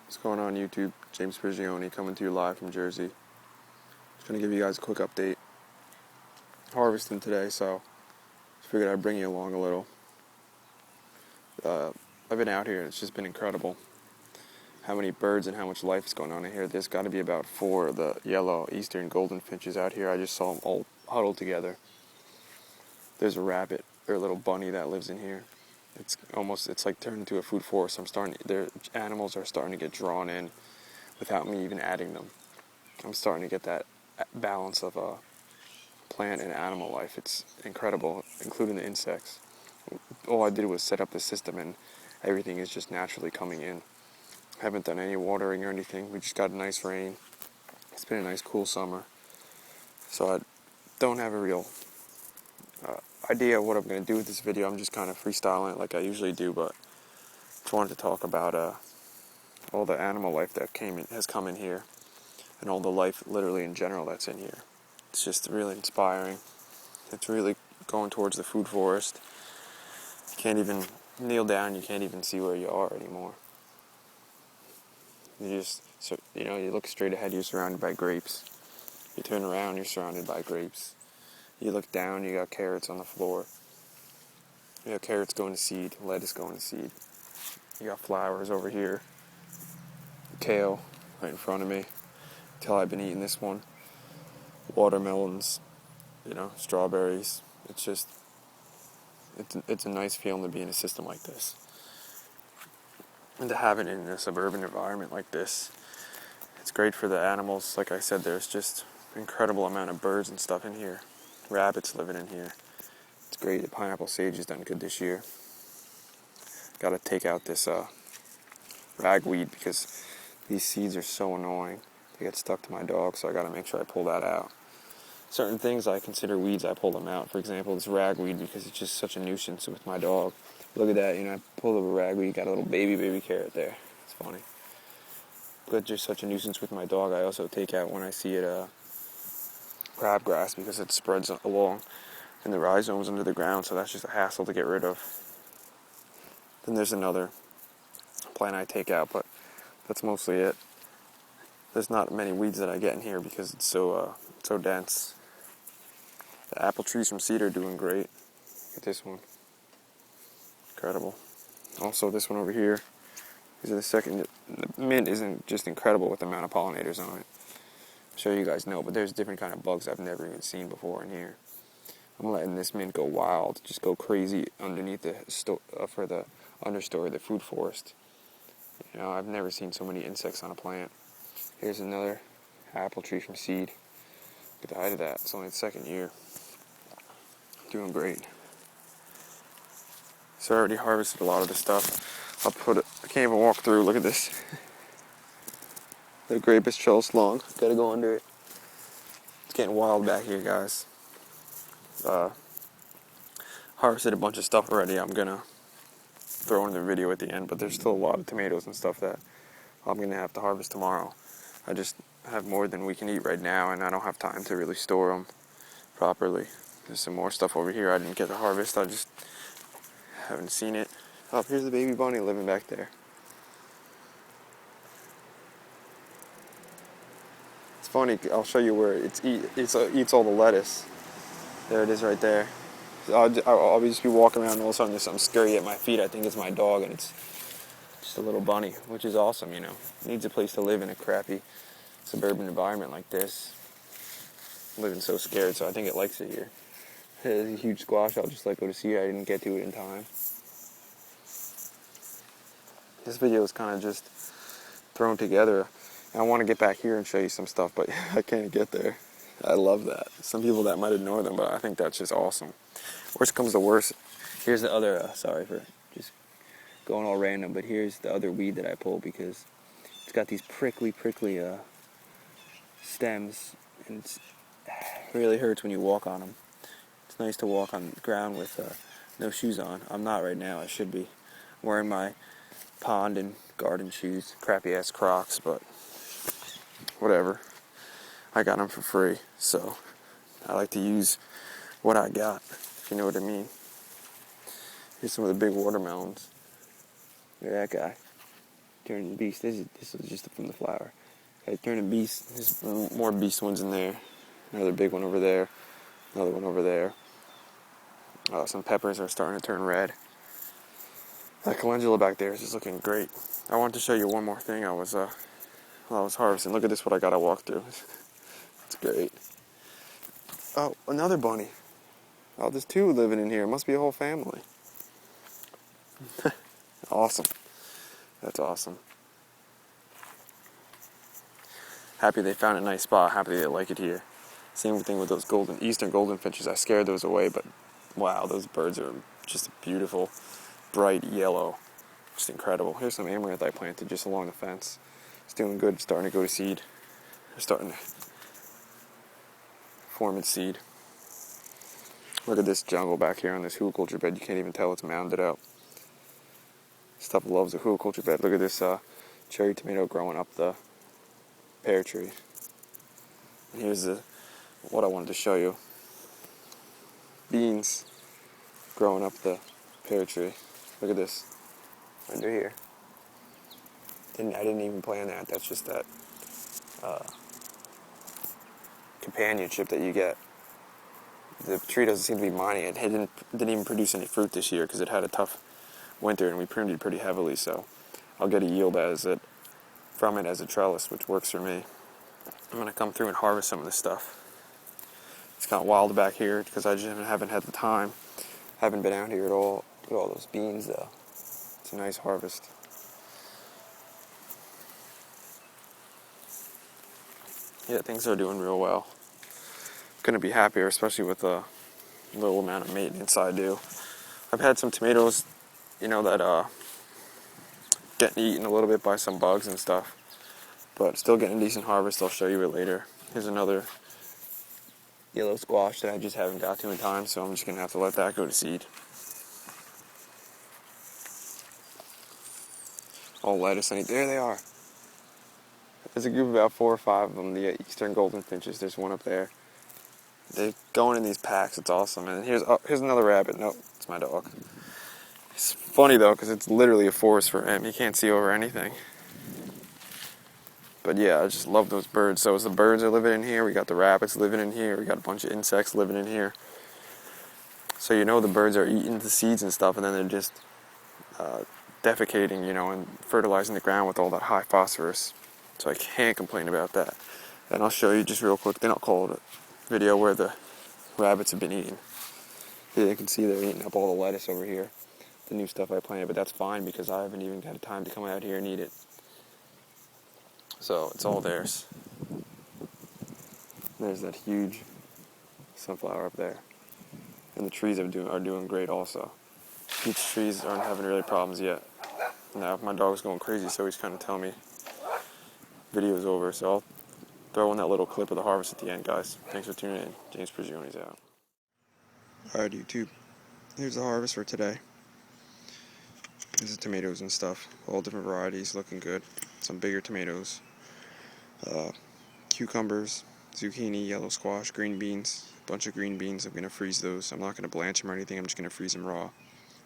What's going on YouTube? James Prigioni coming to you live from Jersey. Just going to give you guys a quick update. Harvesting today, so I figured I'd bring you along a little. I've been out here and it's just been incredible how many birds and how much life is going on in here. There's got to be about 4 of the yellow eastern golden finches out here. I just saw them all huddled together. There's a rabbit or a little bunny that lives in here. It's like turned into a food forest. Their animals are starting to get drawn in without me even adding them. I'm starting to get that balance of plant and animal life. It's incredible, including the insects. All I did was set up the system and everything is just naturally coming in. Haven't done any watering or anything. We just got a nice rain. It's been a nice cool summer. So I don't have a real idea of what I'm going to do with this video. I'm just kind of freestyling it like I usually do, but just wanted to talk about all the animal life that has come in here, and all the life literally in general that's in here. It's just really inspiring. It's really going towards the food forest. You can't even kneel down, you can't even see where you are anymore. You look straight ahead, you're surrounded by grapes. You turn around, you're surrounded by grapes. You look down, you got carrots on the floor. You got carrots going to seed, lettuce going to seed. You got flowers over here. Kale right in front of me. Till I've been eating this one. Watermelons, strawberries. It's a nice feeling to be in a system like this. And to have it in a suburban environment like this. It's great for the animals. Like I said, there's just an incredible amount of birds and stuff in here. Rabbits living in here. It's great. The pineapple sage has done good this year. Got to take out this ragweed because these seeds are so annoying. They get stuck to my dog, so I got to make sure I pull that out. Certain things I consider weeds, I pull them out. For example, this ragweed, because it's just such a nuisance with my dog. Look at that, I pulled up a ragweed, got a little baby carrot there. It's funny. But just such a nuisance with my dog. I also take out when I see it crabgrass, because it spreads along in the rhizomes under the ground, so that's just a hassle to get rid of. Then there's another plant I take out, but that's mostly it. There's not many weeds that I get in here because it's so dense. The apple trees from seed are doing great. Look at this one. Incredible. Also this one over here. These are the mint isn't just incredible with the amount of pollinators on it. I'm sure you guys know, but there's different kind of bugs I've never even seen before in here. I'm letting this mint go wild, just go crazy underneath for the understory of the food forest. I've never seen so many insects on a plant. Here's another apple tree from seed. Look at the height of that. It's only its second year. Doing great. So I already harvested a lot of this stuff. I can't even walk through. Look at this. The grape is chose long. Gotta go under it. It's getting wild back here, guys. Harvested a bunch of stuff already. I'm gonna throw in the video at the end, but there's still a lot of tomatoes and stuff that I'm gonna have to harvest tomorrow. I just have more than we can eat right now, and I don't have time to really store them properly. There's some more stuff over here I didn't get to harvest. I just haven't seen it. Oh, here's the baby bunny living back there. It's funny. I'll show you where it eats all the lettuce. There it is right there. I'll just be walking around and all of a sudden there's something scary at my feet. I think it's my dog, and it's just a little bunny, which is awesome, It needs a place to live in a crappy suburban environment like this. I'm living so scared, so I think it likes it here. There's a huge squash I'll just go to see. I didn't get to it in time. This video is kind of just thrown together. I want to get back here and show you some stuff, but I can't get there. I love that. Some people that might ignore them, but I think that's just awesome. Worst comes to worst. Here's the other, sorry for just going all random, but here's the other weed that I pulled because it's got these prickly stems, and it really hurts when you walk on them. It's nice to walk on the ground with no shoes on. I'm not right now. I should be. I'm wearing my pond and garden shoes, crappy ass Crocs, but whatever. I got them for free, so I like to use what I got, if you know what I mean. Here's some of the big watermelons. Look at that guy. turning beast. This is just from the flower. Okay, turning beast. There's more beast ones in there. Another big one over there. Another one over there. Some peppers are starting to turn red. That calendula back there is just looking great. I wanted to show you one more thing. While I was harvesting. Look at this, what I got to walk through. It's great. Oh, another bunny. Oh, there's two living in here. It must be a whole family. Awesome. That's awesome. Happy they found a nice spot. Happy they like it here. Same thing with those eastern golden finches. I scared those away, but wow, those birds are just beautiful, bright yellow. Just incredible. Here's some amaranth I planted just along the fence. It's doing good, starting to go to seed. They're starting to form its seed. Look at this jungle back here on this hugelkultur bed. You can't even tell it's mounded out. Stuff loves a hugelkultur bed. Look at this cherry tomato growing up the pear tree. And here's what I wanted to show you. Beans growing up the pear tree. Look at this. Under here. I didn't even plan that. That's just that companionship that you get. The tree doesn't seem to be minding it. It didn't even produce any fruit this year because it had a tough winter and we pruned it pretty heavily, so I'll get a yield from it as a trellis, which works for me. I'm going to come through and harvest some of this stuff. It's kind of wild back here because I just haven't had the time. Haven't been out here at all. Look at all those beans though. It's a nice harvest. Yeah, things are doing real well. Couldn't be happier, especially with the little amount of maintenance I do. I've had some tomatoes, that getting eaten a little bit by some bugs and stuff, but still getting a decent harvest. I'll show you it later. Here's another yellow squash that I just haven't got to in time, so I'm just gonna have to let that go to seed. All lettuce, there they are. There's a group of about 4 or 5 of them, the eastern golden finches. There's one up there. They're going in these packs. It's awesome. And here's another rabbit. Nope, it's my dog. It's funny though, because it's literally a forest for him. He can't see over anything. But yeah, I just love those birds. So as the birds are living in here, we got the rabbits living in here, we got a bunch of insects living in here. So the birds are eating the seeds and stuff, and then they're just defecating, and fertilizing the ground with all that high phosphorus. So I can't complain about that. And I'll show you just real quick, then I'll call it a video where the rabbits have been eating. Here you can see they're eating up all the lettuce over here, the new stuff I planted, but that's fine because I haven't even had time to come out here and eat it. So it's all theirs. There's that huge sunflower up there. And the trees are doing great also. Peach trees aren't having really problems yet. Now my dog's going crazy, so he's kind of telling me video's over, so I'll throw in that little clip of the harvest at the end, guys. Thanks for tuning in. James Prigione's out. Alright, YouTube. Here's the harvest for today. This is tomatoes and stuff. All different varieties, looking good. Some bigger tomatoes. Cucumbers, zucchini, yellow squash, green beans. A bunch of green beans. I'm going to freeze those. I'm not going to blanch them or anything. I'm just going to freeze them raw.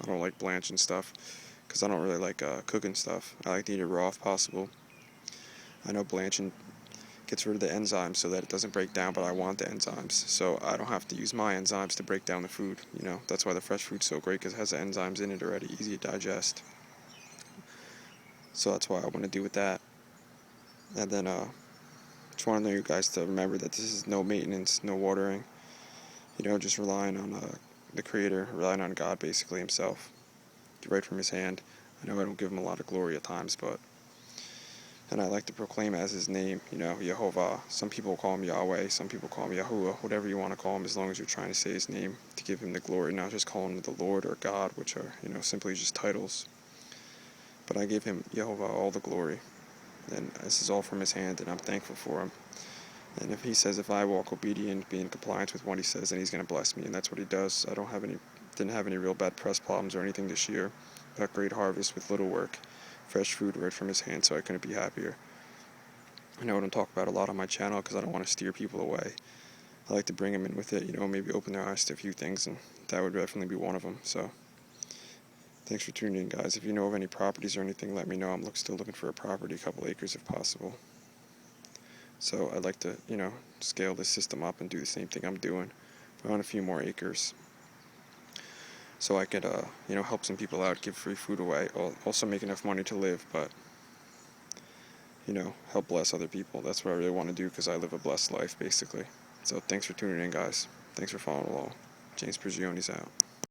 I don't like blanching stuff because I don't really like cooking stuff. I like to eat it raw if possible. I know blanching gets rid of the enzymes so that it doesn't break down, but I want the enzymes, so I don't have to use my enzymes to break down the food. That's why the fresh food's so great, because it has the enzymes in it already, easy to digest. So that's why I want to do with that. And then just want you guys to remember that this is no maintenance, no watering, just relying on the Creator, relying on God, basically himself, right from his hand. I know I don't give him a lot of glory at times, and I like to proclaim as his name, Yehovah. Some people call him Yahweh, some people call him Yahuwah, whatever you want to call him, as long as you're trying to say his name to give him the glory, not just call him the Lord or God, which are, simply just titles. But I give him, Yehovah, all the glory. And this is all from his hand, and I'm thankful for him. And if he says if I walk obedient, be in compliance with what he says, then he's going to bless me, and that's what he does. I didn't have any real bad press problems or anything this year. Got great harvest with little work. Fresh food right from his hand, so I couldn't be happier. I know I don't talk about a lot on my channel because I don't want to steer people away. I like to bring them in with it, maybe open their eyes to a few things, and that would definitely be one of them. So Thanks for tuning in, guys. If you know of any properties or anything, let me know. I'm still looking for a property, a couple acres if possible. So I'd like to, scale this system up and do the same thing I'm doing, but on a few more acres. So I could, help some people out, give free food away, also make enough money to live, but, help bless other people. That's what I really want to do, because I live a blessed life, basically. So thanks for tuning in, guys. Thanks for following along. James Prigione's out.